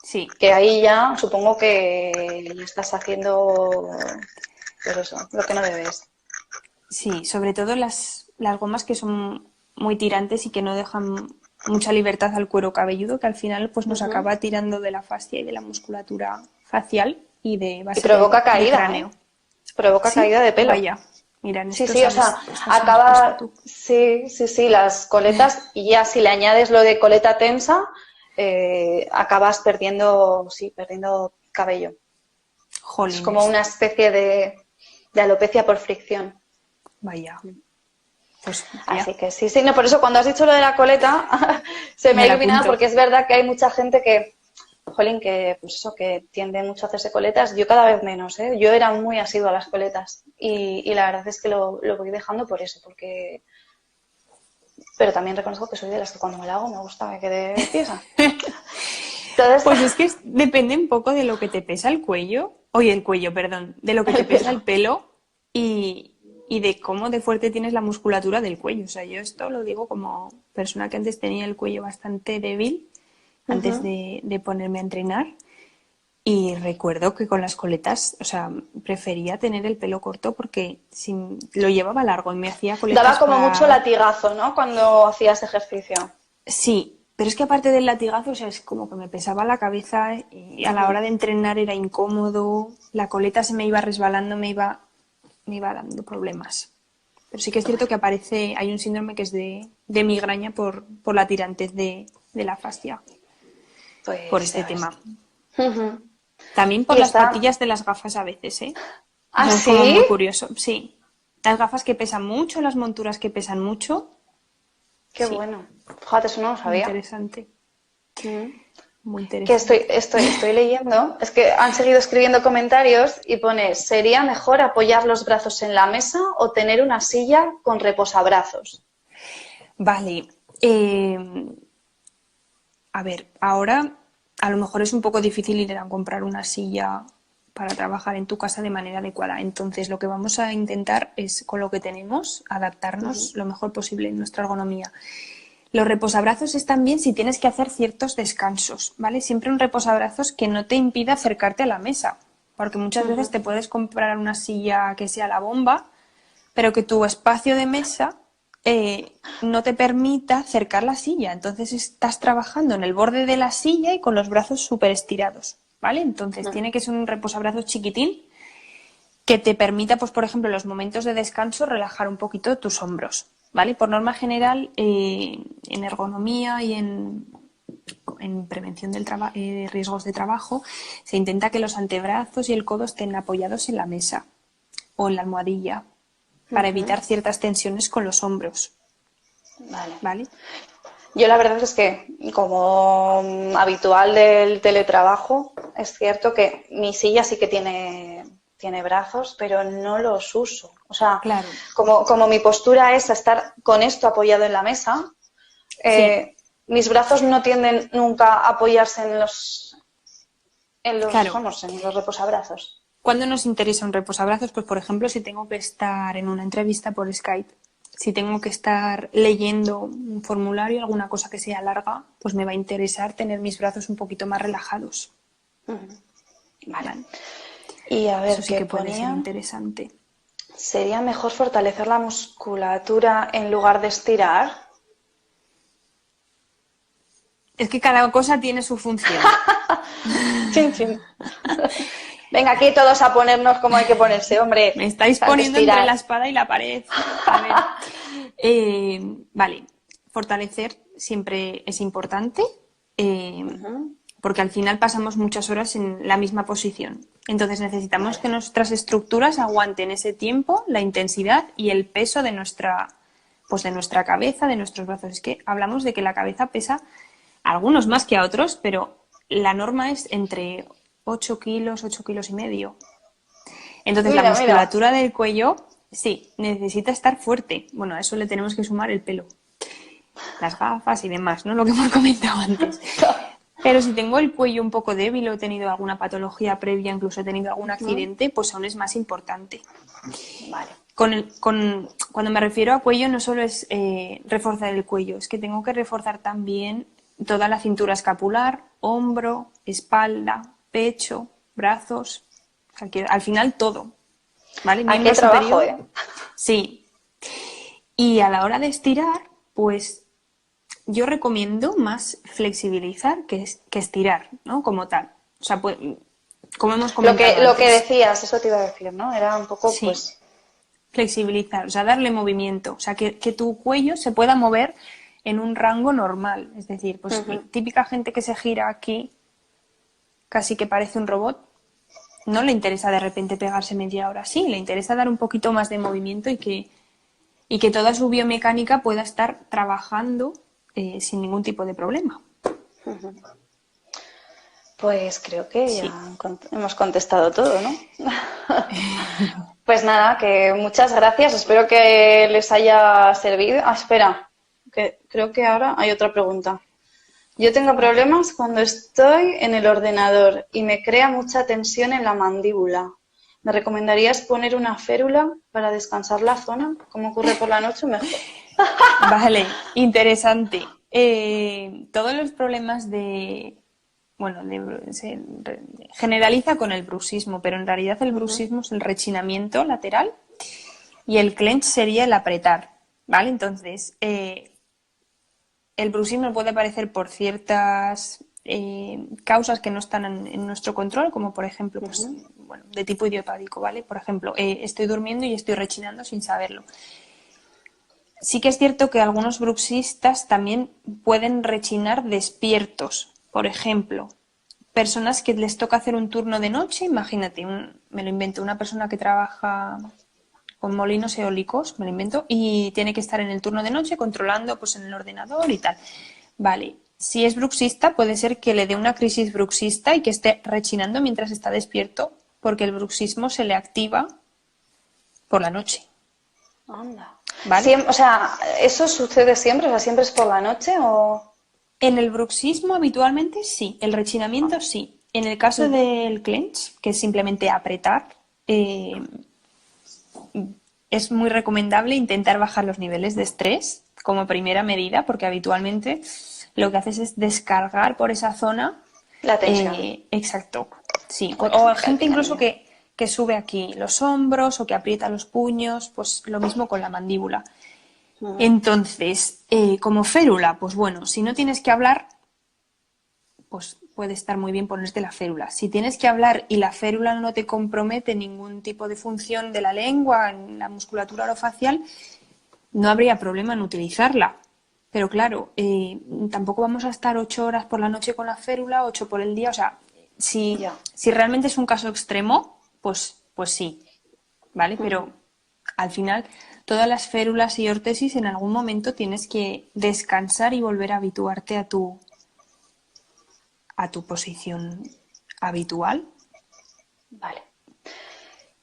sí, Que ahí ya supongo que ya estás haciendo, pues eso, lo que no debes. sí. Sobre todo las gomas que son muy tirantes y que no dejan mucha libertad al cuero cabelludo, que al final pues nos Ujú. acaba tirando de la fascia y de la musculatura facial y de Y base provoca de caída, ¿eh? cráneo. Provoca ¿Sí? caída de pelo. Vaya. Mira, en Sí, esto sí, o sea, estás más puesta acaba, tú. sí, sí, sí, las coletas, y ya si le añades lo de coleta tensa, acabas perdiendo, sí, perdiendo cabello. Es como Jolines. una especie de alopecia por fricción. Vaya. Pues Así ya, que sí, sí, no, por eso cuando has dicho lo de la coleta, se me ha me la iluminado apunto. porque es verdad que hay mucha gente que, jolín, que pues eso, que tiende mucho a hacerse coletas. Yo cada vez menos, ¿eh? Yo era muy asidua a las coletas y la verdad es que lo voy dejando por eso, porque... Pero también reconozco que soy de las que cuando me la hago me gusta que quede tiesa. Entonces, Pues es que depende un poco de lo que te pesa el cuello, oye, el cuello, perdón, de lo que te el pesa pelo. el pelo y de cómo de fuerte tienes la musculatura del cuello. O sea, yo esto lo digo como persona que antes tenía el cuello bastante débil, antes Ujú. de ponerme a entrenar. Y recuerdo que con las coletas, o sea, prefería tener el pelo corto porque si lo llevaba largo y me hacía Daba coletas como mucho para... latigazo, ¿no? Cuando hacías ejercicio. Sí, pero es que aparte del latigazo, o sea, es como que me pesaba la cabeza y a la Ujú. hora de entrenar era incómodo, la coleta se me iba resbalando, me iba dando problemas. Pero sí que es cierto que aparece, hay un síndrome que es de migraña por la tirantez de la fascia, por Pues este ya ves. tema. Ujú. También por Y las está... patillas de las gafas a veces, ¿eh? ¿Ah, Eso es como sí? muy curioso, sí. Las gafas que pesan mucho, las monturas que pesan mucho, Qué sí, bueno. Fíjate, eso no lo muy sabía. interesante, Mm. muy Que interesante. estoy leyendo, es que han seguido escribiendo comentarios y pone, ¿sería mejor apoyar los brazos en la mesa o tener una silla con reposabrazos? Vale, a ver, ahora a lo mejor es un poco difícil ir a comprar una silla para trabajar en tu casa de manera adecuada. Entonces, lo que vamos a intentar es, con lo que tenemos, adaptarnos Ujú. lo mejor posible en nuestra ergonomía. Los reposabrazos están bien si tienes que hacer ciertos descansos, ¿vale? Siempre un reposabrazos que no te impida acercarte a la mesa, porque muchas veces Ujú. te puedes comprar una silla que sea la bomba, pero que tu espacio de mesa no te permita acercar la silla. Entonces estás trabajando en el borde de la silla y con los brazos súper estirados, ¿vale? Entonces Ujú. tiene que ser un reposabrazos chiquitín que te permita, pues, por ejemplo, en los momentos de descanso relajar un poquito tus hombros, ¿vale? Por norma general, en ergonomía y en prevención de riesgos de trabajo, se intenta que los antebrazos y el codo estén apoyados en la mesa o en la almohadilla para Ujú. evitar ciertas tensiones con los hombros, Vale. ¿vale? Yo la verdad es que como habitual del teletrabajo, es cierto que mi silla sí que tiene brazos, pero no los uso. O sea, Claro, como mi postura es estar con esto apoyado en la mesa, sí, mis brazos no tienden nunca a apoyarse claro. vamos, en los reposabrazos. ¿Cuándo nos interesa un reposabrazos? Pues, por ejemplo, si tengo que estar en una entrevista por Skype Si tengo que estar leyendo un formulario, alguna cosa que sea larga, pues me va a interesar tener mis brazos un poquito más relajados. Ujú. Vale. ¿Vale? Y a Eso ver, sí ¿qué que puede ser ponía? interesante. ¿Sería mejor fortalecer la musculatura en lugar de estirar? Es que cada cosa tiene su función. Chin, chin. Venga, aquí todos a ponernos como hay que ponerse, hombre. Me estáis Has de poniendo entre estirar. la espada y la pared. A ver. Vale, fortalecer siempre es importante Ujú. porque al final pasamos muchas horas en la misma posición. Entonces necesitamos Vale. que nuestras estructuras aguanten ese tiempo, la intensidad y el peso pues de nuestra cabeza, de nuestros brazos. Es que hablamos de que la cabeza pesa a algunos más que a otros, pero la norma es entre 8 kilos, 8 kilos y medio. Entonces, la Mira, mira. musculatura del cuello, sí, necesita estar fuerte. Bueno, a eso le tenemos que sumar el pelo, las gafas y demás, ¿no? Lo que hemos comentado antes. Pero si tengo el cuello un poco débil o he tenido alguna patología previa, incluso he tenido algún Ujú. accidente, pues aún es más importante. Vale. Cuando me refiero a cuello, no solo es reforzar el cuello, es que tengo que reforzar también toda la cintura escapular, hombro, espalda, pecho, brazos, o sea, que al final todo, ¿vale? Aquí hay Miembro trabajo, superior, ¿eh? sí. Y a la hora de estirar, pues yo recomiendo más flexibilizar que estirar, ¿no? Como tal. O sea, pues, como hemos comentado Lo que antes, decías, eso te iba a decir, ¿no? Era un poco, sí, pues, flexibilizar, o sea, darle movimiento, o sea, que tu cuello se pueda mover en un rango normal. Es decir, pues ujú. típica gente que se gira aquí, casi que parece un robot, no le interesa de repente pegarse media hora. Sí, le interesa dar un poquito más de movimiento y que toda su biomecánica pueda estar trabajando sin ningún tipo de problema. Pues creo que ya Sí. hemos contestado todo, ¿no? Pues nada, que muchas gracias. Espero que les haya servido. Ah, espera, que creo que ahora hay otra pregunta. Yo tengo A ver. problemas cuando estoy en el ordenador y me crea mucha tensión en la mandíbula. ¿Me recomendarías poner una férula para descansar la zona? ¿Cómo ocurre por la noche? Mejor. Vale, interesante. Todos los problemas bueno, se generaliza con el bruxismo, pero en realidad el Ujú. bruxismo es el rechinamiento lateral y el clench sería el apretar, ¿vale? Entonces, el bruxismo puede aparecer por ciertas causas que no están en nuestro control, como por ejemplo, pues, Ujú. bueno, de tipo idiopático, ¿vale? Por ejemplo, estoy durmiendo y estoy rechinando sin saberlo. Sí que es cierto que algunos bruxistas también pueden rechinar despiertos. Por ejemplo, personas que les toca hacer un turno de noche, imagínate, me lo invento, una persona que trabaja con molinos eólicos, me lo invento, y tiene que estar en el turno de noche controlando pues en el ordenador y tal. Vale, si es bruxista puede ser que le dé una crisis bruxista y que esté rechinando mientras está despierto porque el bruxismo se le activa por la noche, Anda. ¿vale? O sea, ¿eso sucede siempre? O sea, ¿siempre es por la noche o...? En el bruxismo habitualmente sí, el rechinamiento sí. En el caso Ujú. del clench, que es simplemente apretar, eh, es muy recomendable intentar bajar los niveles de estrés como primera medida, porque habitualmente lo que haces es descargar por esa zona. La tensión. Exacto, sí. Uy, que se O me cae el gente incluso pinganillo. que sube aquí los hombros o que aprieta los puños, pues lo mismo con la mandíbula. Ujú. Entonces, como férula, pues bueno, si no tienes que hablar, pues puede estar muy bien ponerte la férula. Si tienes que hablar y la férula no te compromete ningún tipo de función de la lengua, en la musculatura orofacial, no habría problema en utilizarla. Pero claro, tampoco vamos a estar 8 horas por la noche con la férula, 8 por el día. O sea, Ya. si realmente es un caso extremo, pues sí, ¿vale? Ujú. Pero al final, todas las férulas y órtesis en algún momento tienes que descansar y volver a habituarte a tu posición habitual. Vale.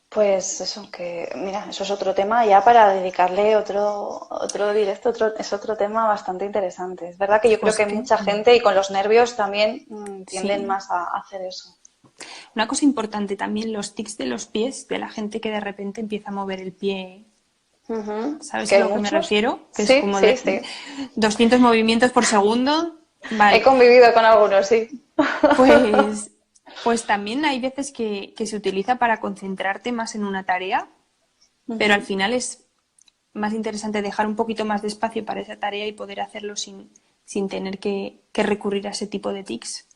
Pues eso, que mira, eso es otro tema ya para dedicarle otro directo, es otro tema bastante interesante. Es verdad que yo creo Pues que que, mucha gente y con los nervios también tienden sí. más a hacer eso. Una cosa importante también, los tics de los pies de la gente que de repente empieza a mover el pie Ujú. ¿Sabes ¿Que a hay lo que me muchos? refiero? Que es Sí, como sí, sí. 200 movimientos por segundo. He Vale, convivido con algunos, sí. pues, pues también hay veces que se utiliza para concentrarte más en una tarea, pero al Ujú. final es más interesante dejar un poquito más de espacio para esa tarea y poder hacerlo sin tener que recurrir a ese tipo de tics,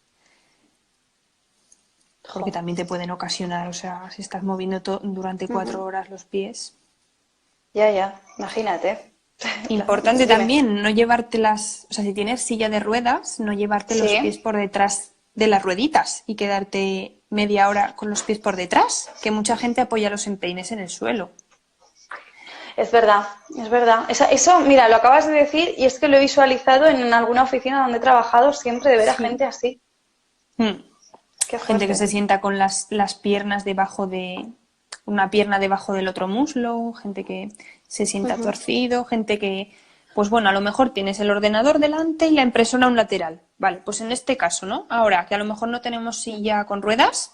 porque Jo. también te pueden ocasionar, o sea, si estás moviendo durante Ujú. 4 horas los pies. Ya, ya, imagínate. Importante Dime. también no llevarte o sea, si tienes silla de ruedas, no llevarte los pies Sí, por detrás de las rueditas y quedarte media hora con los pies por detrás, que mucha gente apoya los empeines en el suelo. es verdad, es verdad. Eso, mira, lo acabas de decir y es que lo he visualizado en alguna oficina donde he trabajado siempre de ver a Sí. gente así. Hmm. Qué Gente que fuerte. se sienta con las piernas debajo una pierna debajo del otro muslo, gente que se sienta Ujú. torcido, gente que, pues bueno, a lo mejor tienes el ordenador delante y la impresora a un lateral. Vale, pues en este caso, ¿no? Ahora que a lo mejor no tenemos silla con ruedas,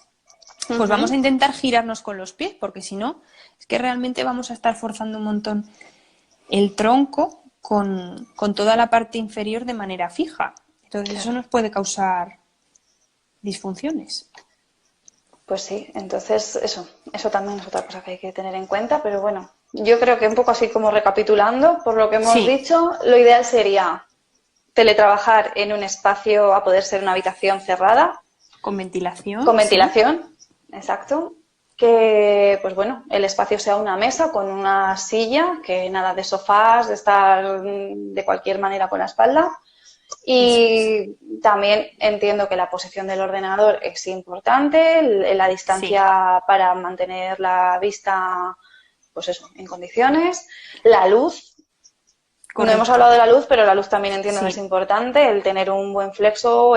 pues vamos a Ujú. intentar girarnos con los pies, porque si no, es que realmente vamos a estar forzando un montón el tronco con toda la parte inferior de manera fija. Entonces eso Claro. nos puede causar disfunciones. Pues sí, entonces eso también es otra cosa que hay que tener en cuenta, pero bueno, yo creo que un poco así como recapitulando, por lo que hemos Sí, dicho, lo ideal sería teletrabajar en un espacio, a poder ser una habitación cerrada, con ventilación, con sí, ventilación, exacto, que pues bueno, el espacio sea una mesa con una silla, que nada de sofás, de estar de cualquier manera con la espalda. eso es. Y también entiendo que la posición del ordenador es importante, la Sí, distancia para mantener la vista, pues eso, en condiciones. La luz, no hemos correcto. hablado de la luz, pero la luz también entiendo que es Sí, importante, el tener un buen flexo,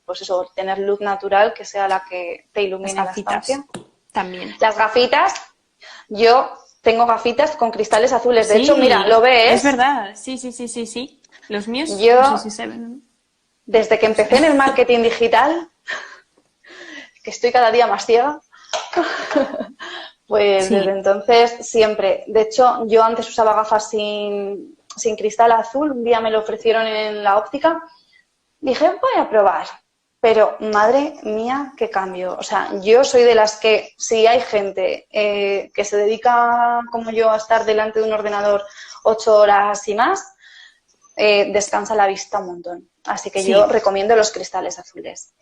pues eso, tener luz natural que sea la que te las ilumine la estancia. gafitas también. Las gafitas, yo tengo gafitas con cristales azules, de hecho, mira, lo Sí, es ves, verdad. Sí, sí, sí, sí, sí. Los míos, yo no sé si se ven. desde que Pues empecé en el marketing digital, que estoy cada día más ciega, pues desde sí, entonces siempre. De hecho, yo antes usaba gafas sin cristal azul, un día me lo ofrecieron en la óptica, dije, voy a probar. Pero madre mía, qué cambio. O sea, yo soy de las que, si hay gente que se dedica como yo a estar delante de un ordenador 8 horas y más, descansa la vista un montón. Así que yo sí, recomiendo los cristales azules.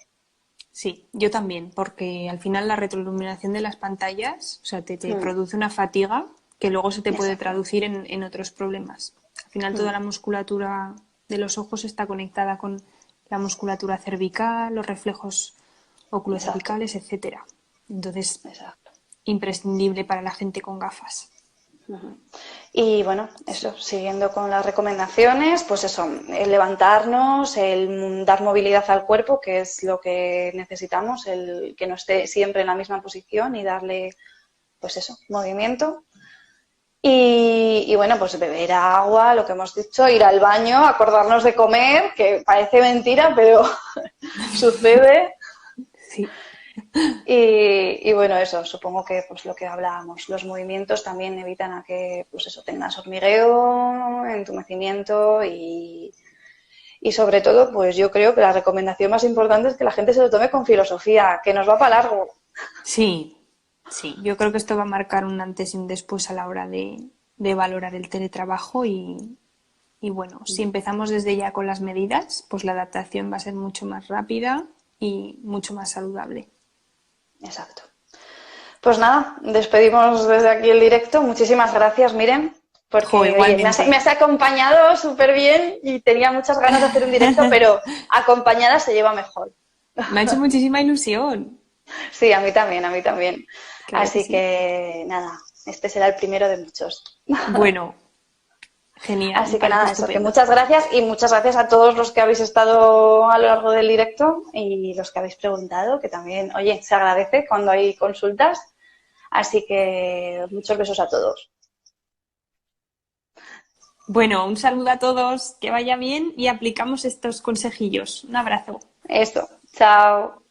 sí, yo también, porque al final la retroiluminación de las pantallas, o sea, te Mm, produce una fatiga que luego se te puede exacto. traducir en otros problemas. Al final toda Mm, la musculatura de los ojos está conectada con la musculatura cervical, los reflejos exacto. oculocervicales, etcétera. Entonces, Exacto. imprescindible para la gente con gafas. Ujú. Y bueno, eso, siguiendo con las recomendaciones, pues eso, el levantarnos, el dar movilidad al cuerpo, que es lo que necesitamos, el que no esté siempre en la misma posición y darle, pues eso, movimiento. Y bueno, pues beber agua, lo que hemos dicho, ir al baño, acordarnos de comer, que parece mentira, pero sucede. Sí, Y bueno, eso, supongo que pues lo que hablábamos, los movimientos también evitan a que pues eso tengas hormigueo, entumecimiento y sobre todo, pues yo creo que la recomendación más importante es que la gente se lo tome con filosofía, que nos va para largo. sí, sí. Yo creo que esto va a marcar un antes y un después a la hora de valorar el teletrabajo y bueno, si empezamos desde ya con las medidas, pues la adaptación va a ser mucho más rápida y mucho más saludable. Exacto. Pues nada, despedimos desde aquí el directo. Muchísimas gracias, Miren, Jo, porque oye, me igualmente. has acompañado súper bien y tenía muchas ganas de hacer un directo, pero acompañada se lleva mejor. Me ha hecho muchísima ilusión. Sí, a mí también, a mí también. Claro que Así sí. que nada, este será el primero de muchos. Bueno, genial, me Así que parece nada, eso, que estupendo. muchas gracias y muchas gracias a todos los que habéis estado a lo largo del directo y los que habéis preguntado, que también, oye, se agradece cuando hay consultas. Así que muchos besos a todos. Bueno, un saludo a todos, que vaya bien y aplicamos estos consejillos. Un abrazo. Eso, chao.